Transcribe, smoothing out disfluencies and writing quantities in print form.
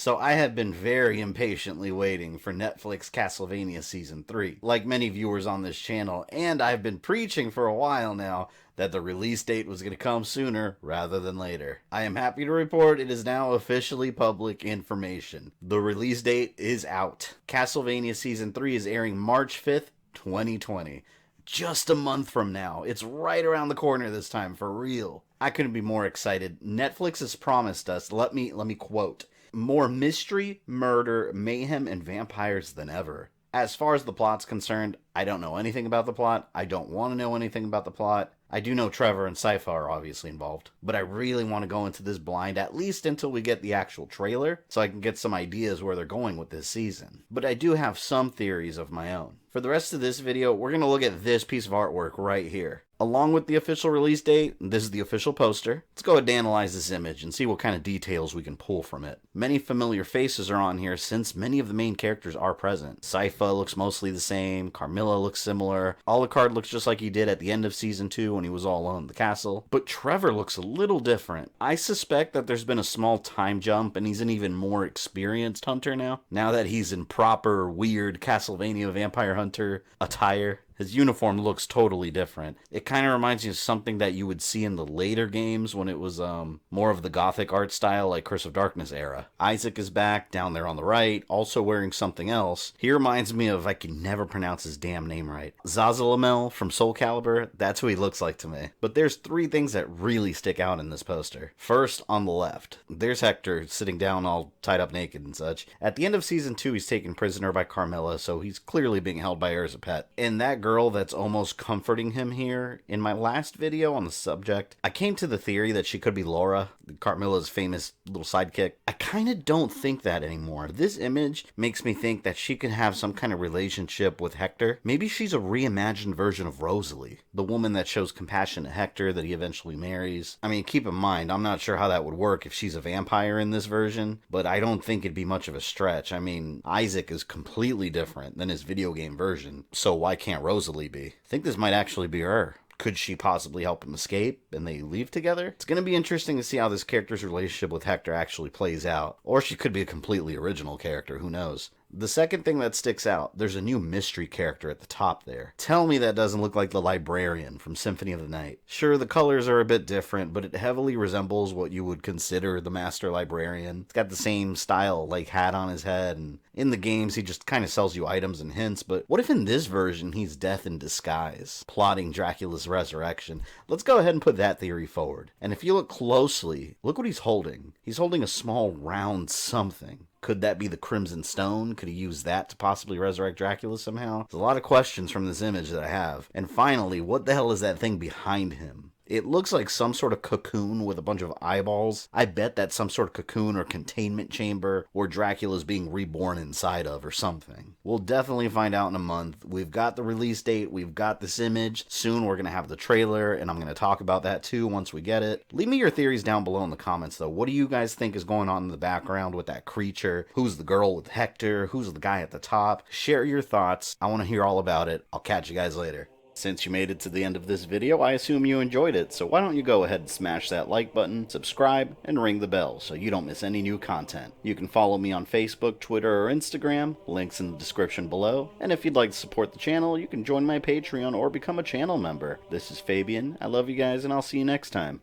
So I have been very impatiently waiting for Netflix Castlevania Season 3, like many viewers on this channel, and I've been preaching for a while now that the release date was going to come sooner rather than later. I am happy to report it is now officially public information. The release date is out. Castlevania Season 3 is airing March 5th, 2020. Just a month from now. It's right around the corner this time, for real. I couldn't be more excited. Netflix has promised us, let me quote, more mystery, murder, mayhem, and vampires than ever. As far as the plot's concerned, I don't know anything about the plot. I don't want to know anything about the plot. I do know Trevor and Sypha are obviously involved, but I really want to go into this blind, at least until we get the actual trailer, so I can get some ideas where they're going with this season. But I do have some theories of my own. For the rest of this video, we're going to look at this piece of artwork right here. Along with the official release date, this is the official poster. Let's go ahead and analyze this image and see what kind of details we can pull from it. Many familiar faces are on here since many of the main characters are present. Sypha looks mostly the same, Carmilla looks similar, Alucard looks just like he did at the end of Season 2 when he was all alone in the castle, but Trevor looks a little different. I suspect that there's been a small time jump and he's an even more experienced hunter now that he's in proper, weird Castlevania vampire hunter attire. His uniform looks totally different. It kind of reminds me of something that you would see in the later games when it was more of the gothic art style like Curse of Darkness era. Isaac is back down there on the right, also wearing something else. He reminds me of, I can never pronounce his damn name right, Zazalamel from Soul Calibur. That's who he looks like to me. But there's three things that really stick out in this poster. First, on the left, there's Hector sitting down all tied up naked and such. At the end of Season 2, he's taken prisoner by Carmilla, so he's clearly being held by her as a pet. And that girl that's almost comforting him here, in my last video on the subject, I came to the theory that she could be Laura, Carmilla's famous little sidekick. I kind of don't think that anymore. This image makes me think that she could have some kind of relationship with Hector. Maybe she's a reimagined version of Rosalie, the woman that shows compassion to Hector that he eventually marries. I mean, keep in mind, I'm not sure how that would work if she's a vampire in this version, but I don't think it'd be much of a stretch. I mean, Isaac is completely different than his video game version, so why can't Rosalie be? I think this might actually be her. Could she possibly help him escape and they leave together? It's going to be interesting to see how this character's relationship with Hector actually plays out. Or she could be a completely original character, who knows? The second thing that sticks out, there's a new mystery character at the top there. Tell me that doesn't look like the librarian from Symphony of the Night. Sure, the colors are a bit different, but it heavily resembles what you would consider the master librarian. It's got the same style, like hat on his head, and in the games he just kind of sells you items and hints, but what if in this version he's death in disguise, plotting Dracula's resurrection? Let's go ahead and put that theory forward. And if you look closely, look what he's holding. He's holding a small round something. Could that be the Crimson Stone? Could he use that to possibly resurrect Dracula somehow? There's a lot of questions from this image that I have. And finally, what the hell is that thing behind him? It looks like some sort of cocoon with a bunch of eyeballs. I bet that's some sort of cocoon or containment chamber where Dracula's being reborn inside of or something. We'll definitely find out in a month. We've got the release date. We've got this image. Soon we're going to have the trailer, and I'm going to talk about that too once we get it. Leave me your theories down below in the comments though. What do you guys think is going on in the background with that creature? Who's the girl with Hector? Who's the guy at the top? Share your thoughts. I want to hear all about it. I'll catch you guys later. Since you made it to the end of this video, I assume you enjoyed it, so why don't you go ahead and smash that like button, subscribe, and ring the bell so you don't miss any new content. You can follow me on Facebook, Twitter, or Instagram, links in the description below, and if you'd like to support the channel, you can join my Patreon or become a channel member. This is Fabian, I love you guys, and I'll see you next time.